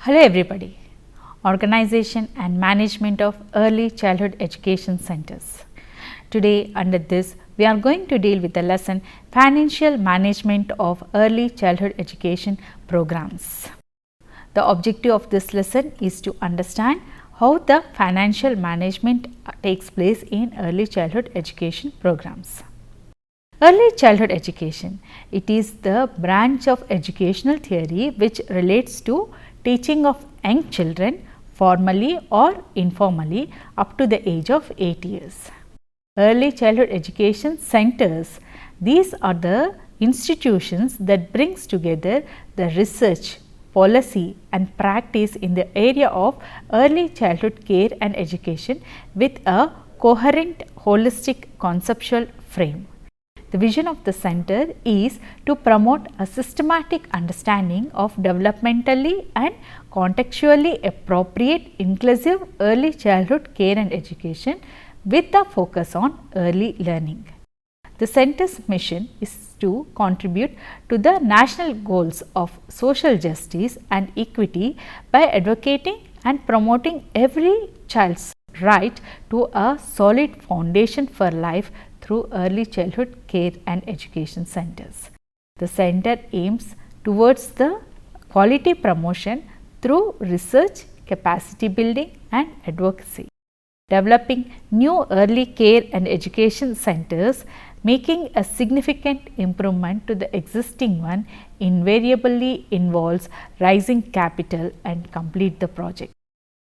Hello everybody. Organization and management of early childhood education centers. Today under this we are going to deal with the lesson financial management of early childhood education programs. The objective of this lesson is to understand how the financial management takes place in early childhood education programs. Early childhood education, it is the branch of educational theory which relates to teaching of young children formally or informally up to the age of 8 years. Early childhood education centers, these are the institutions that brings together the research, policy and practice in the area of early childhood care and education with a coherent holistic conceptual frame. The vision of the center is to promote a systematic understanding of developmentally and contextually appropriate inclusive early childhood care and education with a focus on early learning. The center's mission is to contribute to the national goals of social justice and equity by advocating and promoting every child's right to a solid foundation for life through early childhood care and education centers. The center aims towards the quality promotion through research, capacity building and advocacy. Developing new early care and education centers, making a significant improvement to the existing one invariably involves raising capital and complete the project.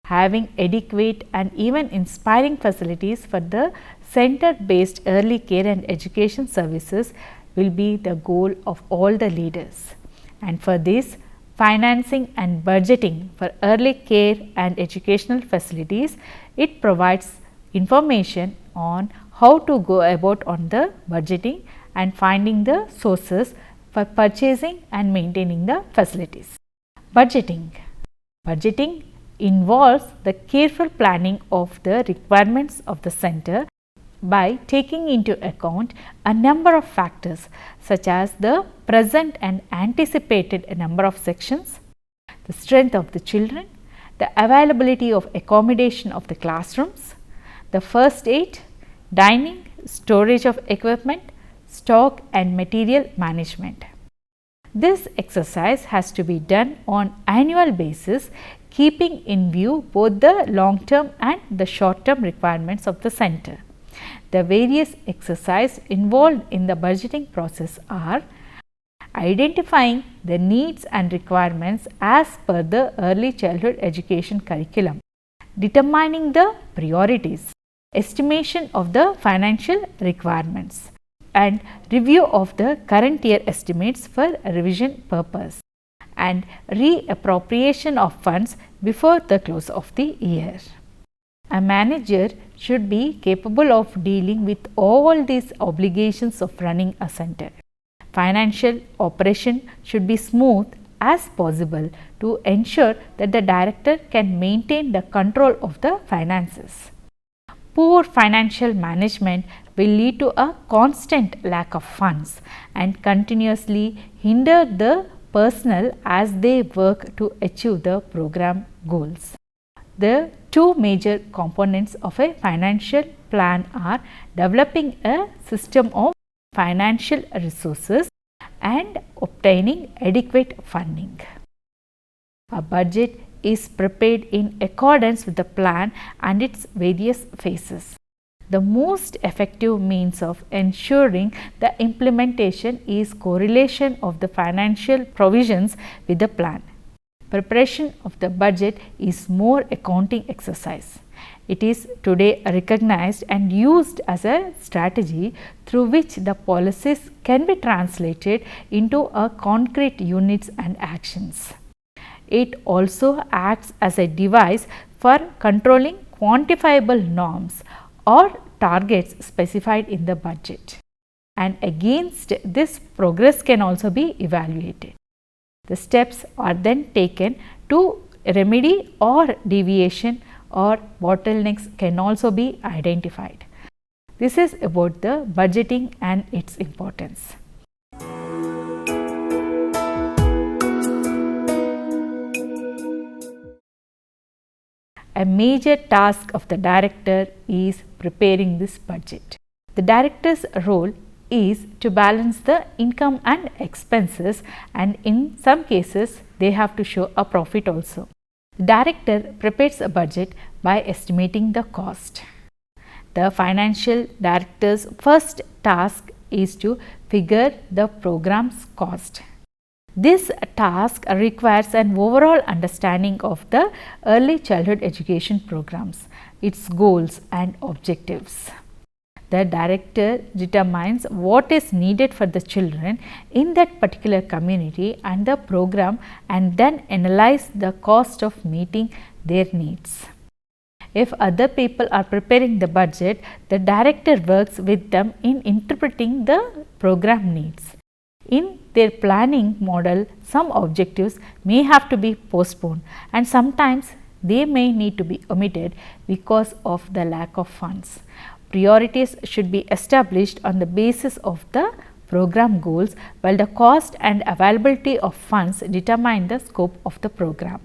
Having adequate and even inspiring facilities for the center based early care and education services will be the goal of all the leaders. And for this, financing and budgeting for early care and educational facilities, it provides information on how to go about on the budgeting and finding the sources for purchasing and maintaining the facilities. Budgeting involves the careful planning of the requirements of the center by taking into account a number of factors such as the present and anticipated number of sections, the strength of the children, the availability of accommodation of the classrooms, the first aid, dining, storage of equipment, stock and material management. This exercise has to be done on annual basis, keeping in view both the long term and the short term requirements of the center. The various exercises involved in the budgeting process are identifying the needs and requirements as per the early childhood education curriculum, determining the priorities, estimation of the financial requirements, and review of the current year estimates for revision purpose, and reappropriation of funds before the close of the year. A manager should be capable of dealing with all these obligations of running a center. Financial operation should be smooth as possible to ensure that the director can maintain the control of the finances. Poor financial management will lead to a constant lack of funds and continuously hinder the personnel as they work to achieve the program goals. The two major components of a financial plan are developing a system of financial resources and obtaining adequate funding. A budget is prepared in accordance with the plan and its various phases. The most effective means of ensuring the implementation is correlation of the financial provisions with the plan. Preparation of the budget is more accounting exercise. It is today recognized and used as a strategy through which the policies can be translated into a concrete units and actions. It also acts as a device for controlling quantifiable norms or targets specified in the budget, and against this progress can also be evaluated. The steps are then taken to remedy or deviation or bottlenecks can also be identified. This is about the budgeting and its importance. a major task of the director is preparing this budget. The director's role is to balance the income and expenses, and in some cases they have to show a profit also. The director prepares a budget by estimating the cost. The financial director's first task is to figure the program's cost. This task requires an overall understanding of the early childhood education programs, its goals and objectives. The director determines what is needed for the children in that particular community and the program, and then analyze the cost of meeting their needs. If other people are preparing the budget, the director works with them in interpreting the program needs. In their planning model, some objectives may have to be postponed, and sometimes they may need to be omitted because of the lack of funds. Priorities should be established on the basis of the program goals, while the cost and availability of funds determine the scope of the program.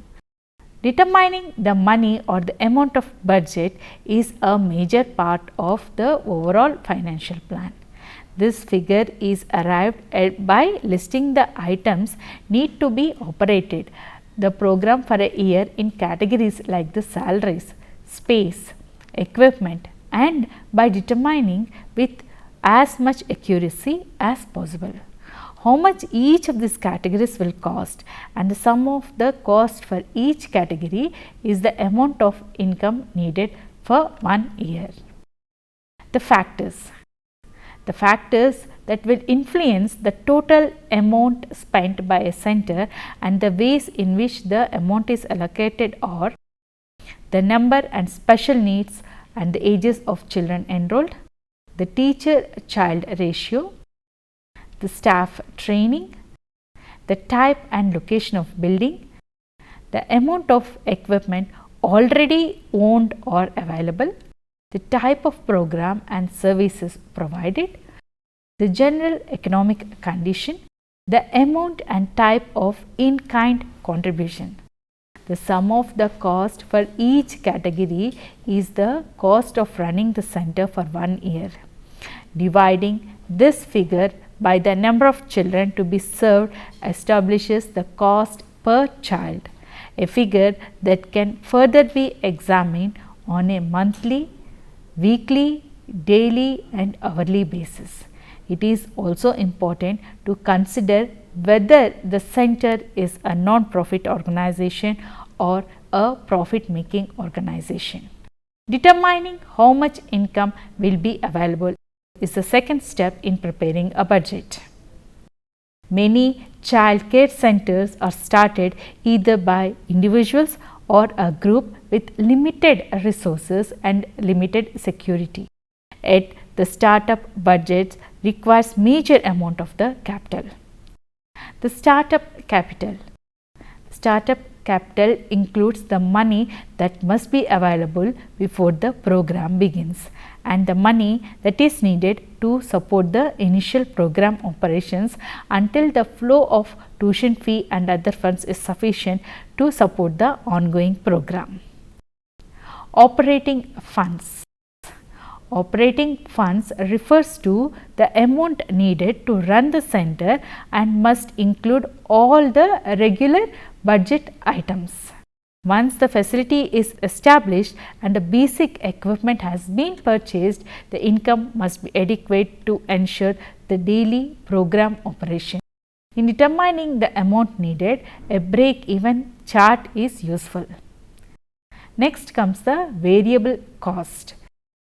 Determining the money or the amount of budget is a major part of the overall financial plan. This figure is arrived at by listing the items need to be operated the program for a year in categories like the salaries, space, equipment, and by determining with as much accuracy as possible how much each of these categories will cost, and the sum of the cost for each category is the amount of income needed for 1 year. The factors that will influence the total amount spent by a center and the ways in which the amount is allocated are the number and special needs and the ages of children enrolled, the teacher-child ratio, the staff training, the type and location of building, the amount of equipment already owned or available, the type of program and services provided, the general economic condition, the amount and type of in-kind contribution. The sum of the cost for each category is the cost of running the center for 1 year. Dividing this figure by the number of children to be served establishes the cost per child, a figure that can further be examined on a monthly, weekly, daily and hourly basis. It is also important to consider whether the center is a non-profit organization or a profit-making organization. Determining how much income will be available is the second step in preparing a budget. Many child care centers are started either by individuals or a group with limited resources and limited security. Yet the startup budget requires major amount of the capital. The startup capital includes the money that must be available before the program begins and the money that is needed to support the initial program operations until the flow of tuition fee and other funds is sufficient to support the ongoing program. Operating funds. Operating funds refers to the amount needed to run the center and must include all the regular budget items. Once the facility is established and the basic equipment has been purchased, the income must be adequate to ensure the daily program operation. In determining the amount needed, a break-even chart is useful. Next comes the variable cost.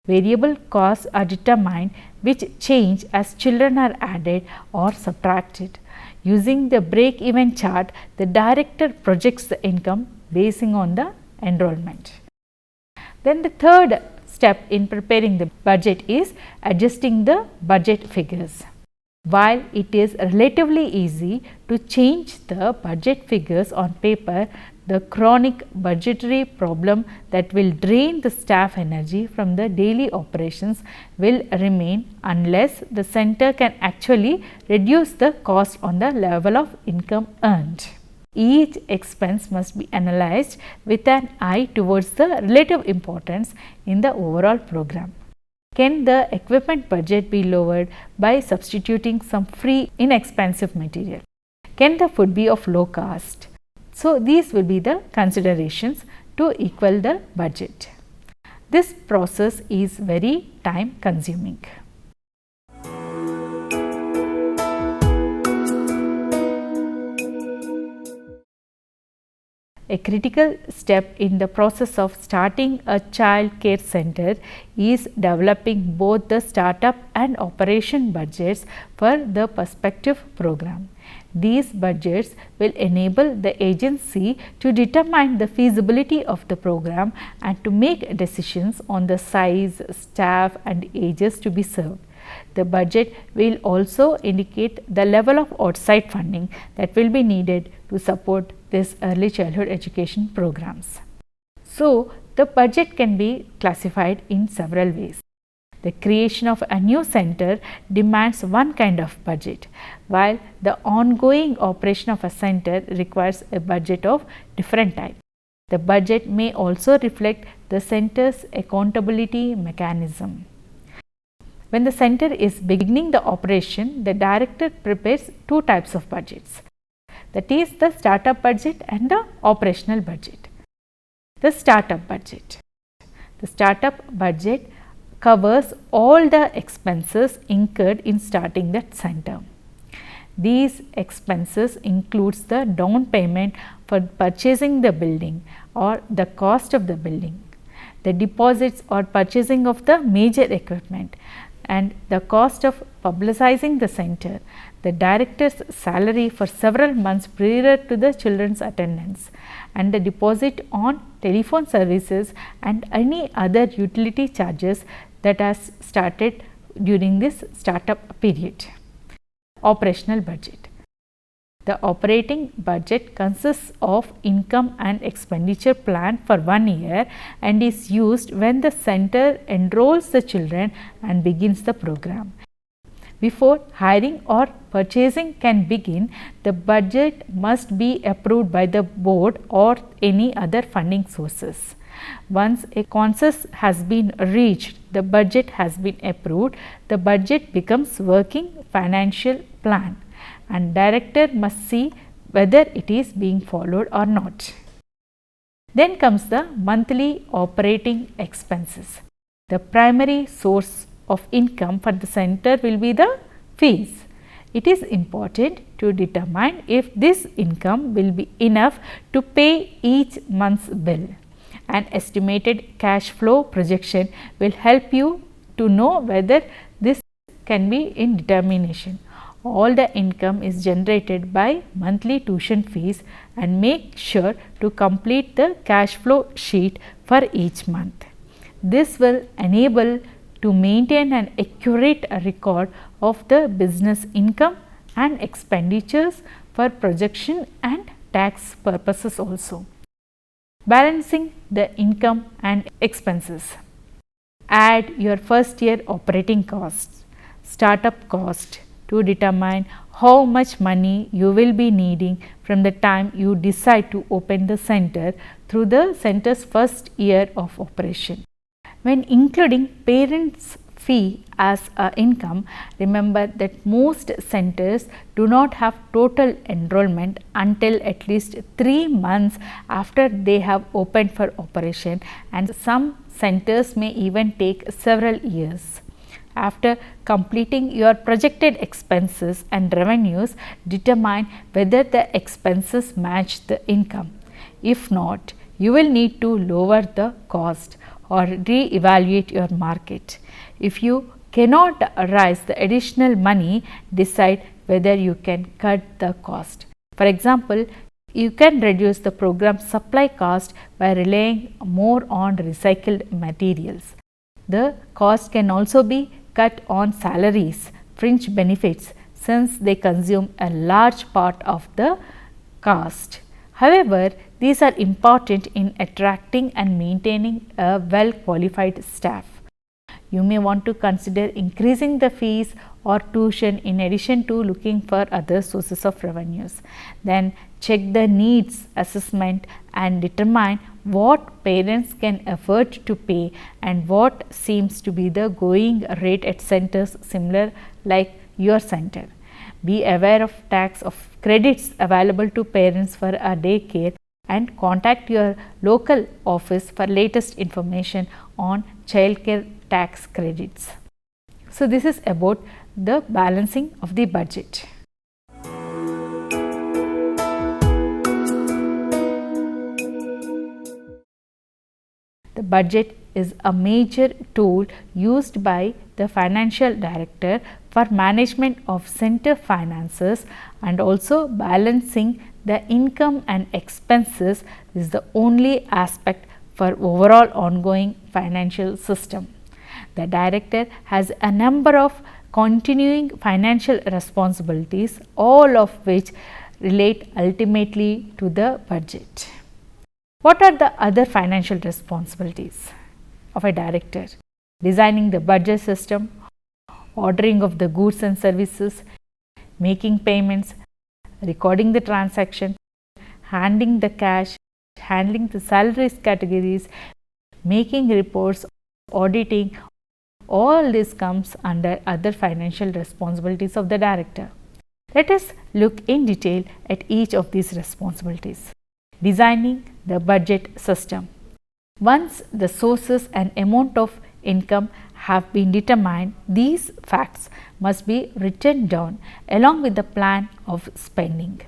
Variable costs are determined which change as children are added or subtracted. Using the break-even chart, the director projects the income basing on the enrollment. Then the third step in preparing the budget is adjusting the budget figures. While it is relatively easy to change the budget figures on paper, the chronic budgetary problem that will drain the staff energy from the daily operations will remain unless the center can actually reduce the cost on the level of income earned. each expense must be analyzed with an eye towards the relative importance in the overall program. Can the equipment budget be lowered by substituting some free inexpensive material? Can the food be of low cost? So, these will be the considerations to equal the budget. This process is very time consuming. A critical step in the process of starting a child care center is developing both the startup and operation budgets for the prospective program. These budgets will enable the agency to determine the feasibility of the program and to make decisions on the size, staff and ages to be served. The budget will also indicate the level of outside funding that will be needed to support this early childhood education programs. So, the budget can be classified in several ways. The creation of a new center demands one kind of budget, while the ongoing operation of a center requires a budget of different type. The budget may also reflect the center's accountability mechanism. When the center is beginning the operation, the director prepares two types of budgets, that is the startup budget and the operational budget. The startup budget. The startup budget covers all the expenses incurred in starting that center. These expenses includes the down payment for purchasing the building or the cost of the building, the deposits or purchasing of the major equipment, and the cost of publicizing the center, the director's salary for several months prior to the children's attendance, and the deposit on telephone services and any other utility charges that are started during this startup period. Operational budget. The operating budget consists of income and expenditure plan for 1 year and is used when the center enrolls the children and begins the program. Before hiring or purchasing can begin, the budget must be approved by the board or any other funding sources. Once a consensus has been reached, the budget has been approved, the budget becomes working financial plan, and director must see whether it is being followed or not. Then comes the monthly operating expenses. The primary source of income for the center will be the fees. It is important to determine if this income will be enough to pay each month's bill. An estimated cash flow projection will help you to know whether this can be in determination. All the income is generated by monthly tuition fees, and make sure to complete the cash flow sheet for each month. This will enable to maintain an accurate record of the business income and expenditures for projection and tax purposes also. Balancing the income and expenses. Add your first year operating costs, startup cost, to determine how much money you will be needing from the time you decide to open the center through the center's first year of operation. When including parents' fee as a income, remember that most centers do not have total enrollment until at least 3 months after they have opened for operation, and some centers may even take several years. After completing your projected expenses and revenues, determine whether the expenses match the income. If not, you will need to lower the cost or re-evaluate your market. If you cannot raise the additional money, decide whether you can cut the cost. For example, you can reduce the program supply cost by relying more on recycled materials. The cost can also be cut on salaries, fringe benefits, since they consume a large part of the cost. However, these are important in attracting and maintaining a well qualified staff. You may want to consider increasing the fees or tuition in addition to looking for other sources of revenues. Then check the needs assessment and determine what parents can afford to pay and what seems to be the going rate at centers similar like your center. Be aware of tax of credits available to parents for a daycare and contact your local office for latest information on childcare tax credits. So, this is about the balancing of the budget. The budget is a major tool used by the financial director for management of center finances and also balancing the income and expenses is the only aspect for overall ongoing financial system. The director has a number of continuing financial responsibilities, all of which relate ultimately to the budget. What are the other financial responsibilities of a director? Designing the budget system, ordering of the goods and services, making payments, recording the transaction, handling the cash, handling the salaries categories, making reports, auditing. All this comes under other financial responsibilities of the director. Let us look in detail at each of these responsibilities. Designing the budget system. Once the sources and amount of income have been determined, these facts must be written down along with the plan of spending.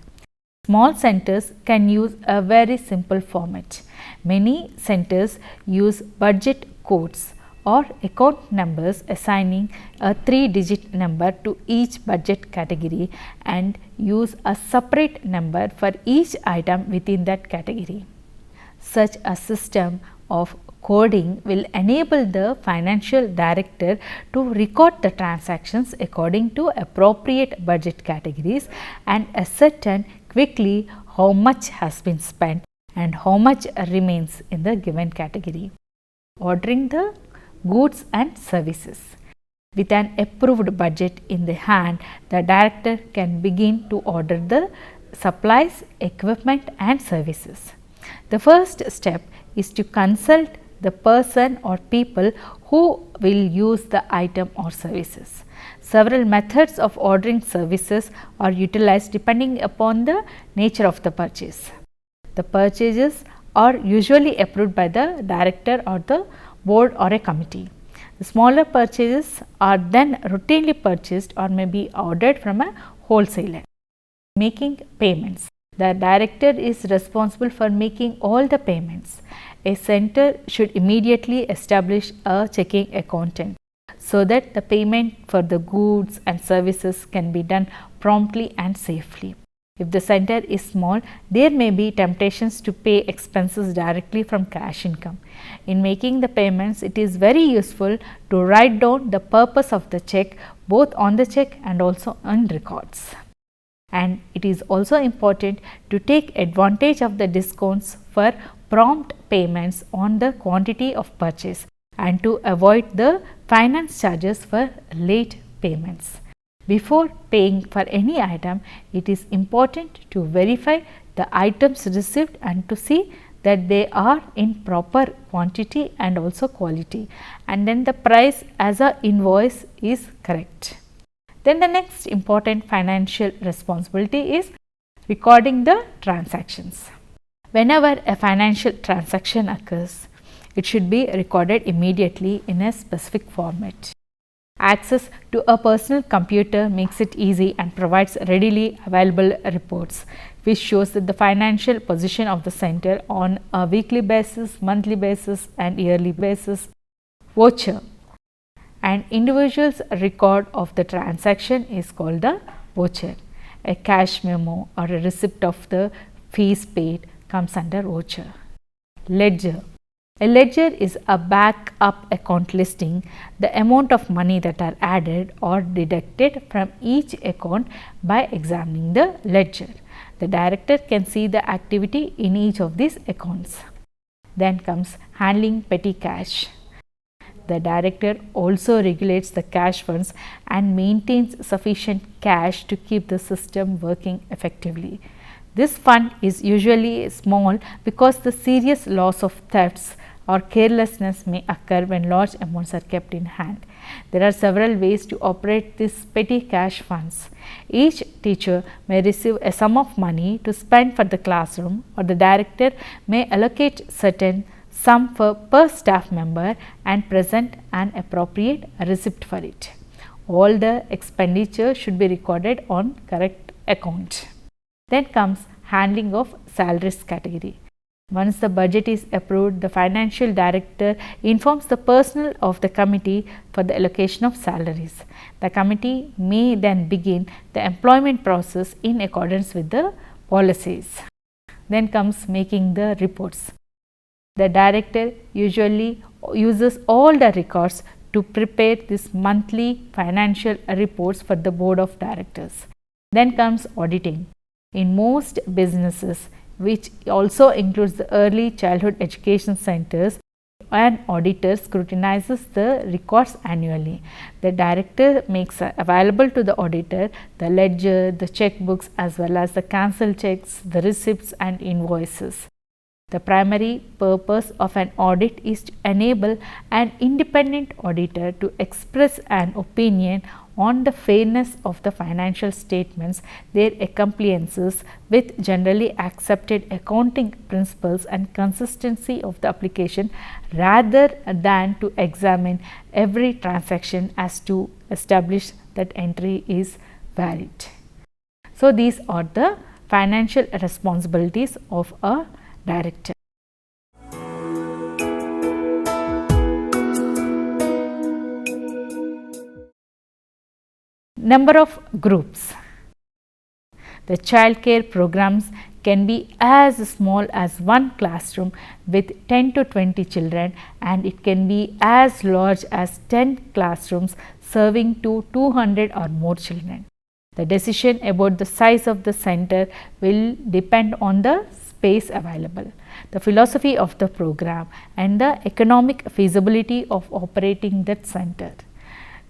Small centers can use a very simple format. Many centers use budget codes or account numbers assigning a 3-digit number to each budget category and use a separate number for each item within that category. Such a system of coding will enable the financial director to record the transactions according to appropriate budget categories and ascertain quickly how much has been spent and how much remains in the given category. Ordering the goods and services. With an approved budget in the hand, the director can begin to order the supplies, equipment and services. The first step is to consult the person or people who will use the item or services. Several methods of ordering services are utilized depending upon the nature of the purchase. The purchases are usually approved by the director or the board or a committee. The smaller purchases are then routinely purchased or may be ordered from a wholesaler. Making payments. The director is responsible for making all the payments. A center should immediately establish a checking account so that the payment for the goods and services can be done promptly and safely. If the center is small, there may be temptations to pay expenses directly from cash income. In making the payments, it is very useful to write down the purpose of the check both on the check and also on records. And it is also important to take advantage of the discounts for prompt payments on the quantity of purchase and to avoid the finance charges for late payments. Before paying for any item, it is important to verify the items received and to see that they are in proper quantity and also quality, and then the price as a invoice is correct. Then the next important financial responsibility is recording the transactions. Whenever a financial transaction occurs, it should be recorded immediately in a specific format. Access to a personal computer makes it easy and provides readily available reports, which shows that the financial position of the center on a weekly basis, monthly basis and yearly basis. Voucher. An individual's record of the transaction is called the voucher. A cash memo or a receipt of the fees paid comes under voucher. Ledger. A ledger is a backup account listing the amount of money that are added or deducted from each account by examining the ledger. The director can see the activity in each of these accounts. Then comes handling petty cash. The director also regulates the cash funds and maintains sufficient cash to keep the system working effectively. This fund is usually small because the serious loss of thefts or carelessness may occur when large amounts are kept in hand. There are several ways to operate these petty cash funds. Each teacher may receive a sum of money to spend for the classroom, or the director may allocate certain sum per staff member and present an appropriate receipt for it. All the expenditure should be recorded on correct account. Then comes handling of salaries category. Once the budget is approved, the financial director informs the personnel of the committee for the allocation of salaries. The committee may then begin the employment process in accordance with the policies. Then comes making the reports. The director usually uses all the records to prepare these monthly financial reports for the board of directors. Then comes auditing. In most businesses, which also includes the early childhood education centers, an auditor scrutinizes the records annually. The director makes available to the auditor the ledger, the checkbooks, as well as the cancelled checks, the receipts and invoices. The primary purpose of an audit is to enable an independent auditor to express an opinion on the fairness of the financial statements, their compliances with generally accepted accounting principles and consistency of the application, rather than to examine every transaction as to establish that entry is valid. So, these are the financial responsibilities of a director. Number of groups. The child care programs can be as small as one classroom with 10 to 20 children, and it can be as large as 10 classrooms serving to 200 or more children. The decision about the size of the center will depend on the space available, the philosophy of the program, and the economic feasibility of operating that center.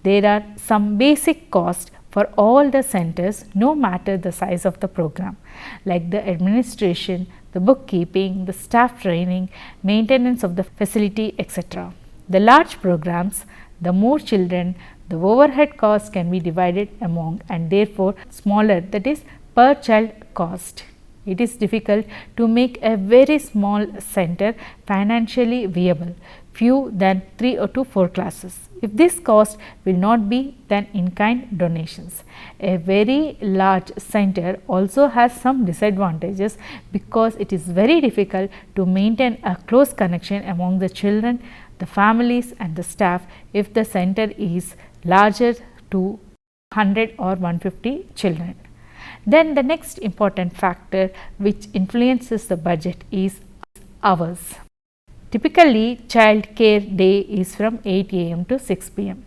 There are some basic costs for all the centers, no matter the size of the program, like the administration, the bookkeeping, the staff training, maintenance of the facility, etc. The large programs, the more children, the overhead cost can be divided among, and therefore smaller, that is per child cost. It is difficult to make a very small center financially viable, few than 3 or 4 classes. If this cost will not be, then in-kind donations. A very large center also has some disadvantages because it is very difficult to maintain a close connection among the children, the families and the staff if the center is larger to 100 or 150 children. Then the next important factor which influences the budget is hours. Typically, child care day is from 8 a.m. to 6 p.m.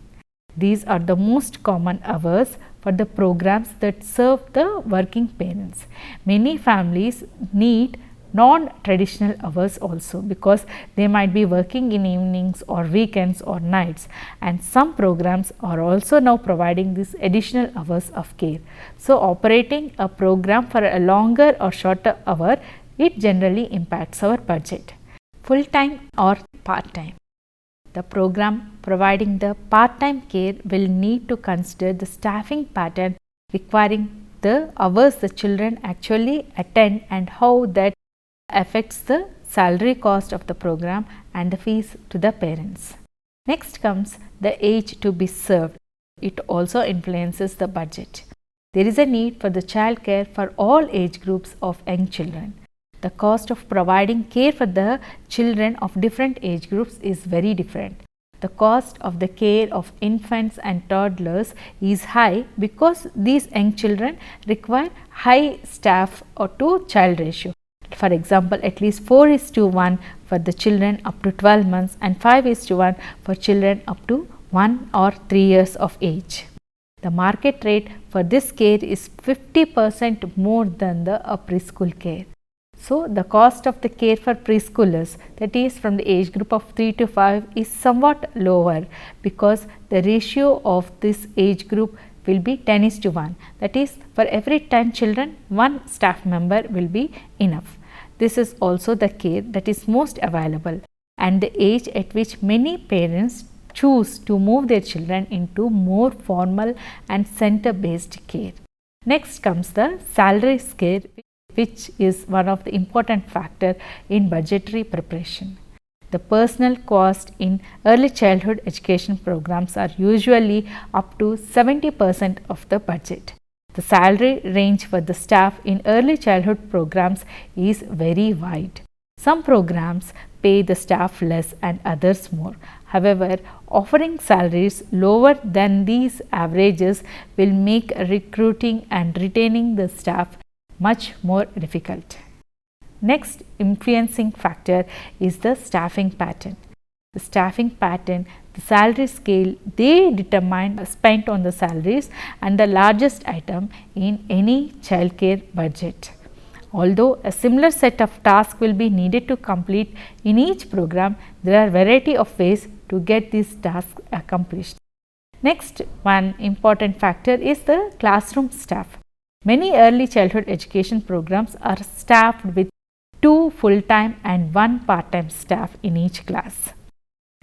These are the most common hours for the programs that serve the working parents. Many families need non-traditional hours also because they might be working in evenings or weekends or nights, and some programs are also now providing these additional hours of care. So, operating a program for a longer or shorter hour, it generally impacts our budget. Full-time or part-time. The program providing the part-time care will need to consider the staffing pattern requiring the hours the children actually attend and how that affects the salary cost of the program and the fees to the parents. Next comes the age to be served. It also influences the budget. There is a need for the child care for all age groups of young children. The cost of providing care for the children of different age groups is very different. The cost of the care of infants and toddlers is high because these young children require high staff or to child ratio. For example, at least 4:1 for the children up to 12 months and 5:1 for children up to 1 or 3 years of age. The market rate for this care is 50% more than the preschool care. So, the cost of the care for preschoolers, that is from the age group of 3 to 5, is somewhat lower because the ratio of this age group will be 10:1. That is, for every 10 children, one staff member will be enough. This is also the care that is most available and the age at which many parents choose to move their children into more formal and center based care. Next comes the salary scale, which is one of the important factor in budgetary preparation. The personal cost in early childhood education programs are usually up to 70% of the budget. The salary range for the staff in early childhood programs is very wide. Some programs pay the staff less and others more. However, offering salaries lower than these averages will make recruiting and retaining the staff much more difficult. Next influencing factor is the staffing pattern. The staffing pattern, the salary scale, they determine spent on the salaries and the largest item in any childcare budget. Although a similar set of tasks will be needed to complete in each program, there are variety of ways to get these tasks accomplished. Next, one important factor is the classroom staff. Many early childhood education programs are staffed with 2 full-time and 1 part-time staff in each class.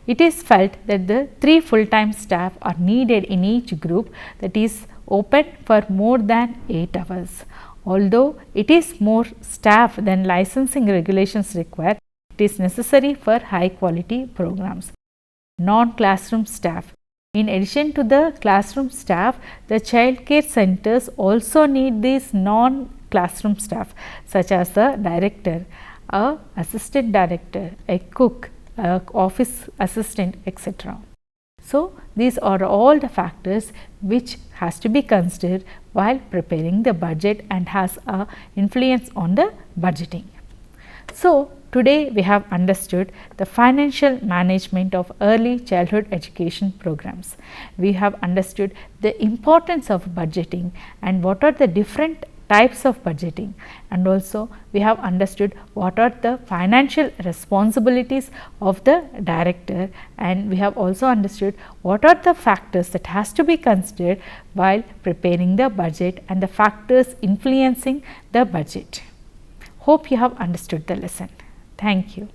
It is felt that the 3 full-time staff are needed in each group that is open for more than 8 hours. Although it is more staff than licensing regulations require, it is necessary for high quality programs. Non-classroom staff. In addition to the classroom staff, the child care centers also need these non-classroom staff such as the director, a assistant director, a cook, a office assistant, etc. So, these are all the factors which has to be considered while preparing the budget and has a influence on the budgeting. So, today we have understood the financial management of early childhood education programs. We have understood the importance of budgeting and what are the different types of budgeting, and also we have understood what are the financial responsibilities of the director, and we have also understood what are the factors that has to be considered while preparing the budget and the factors influencing the budget. Hope you have understood the lesson. Thank you.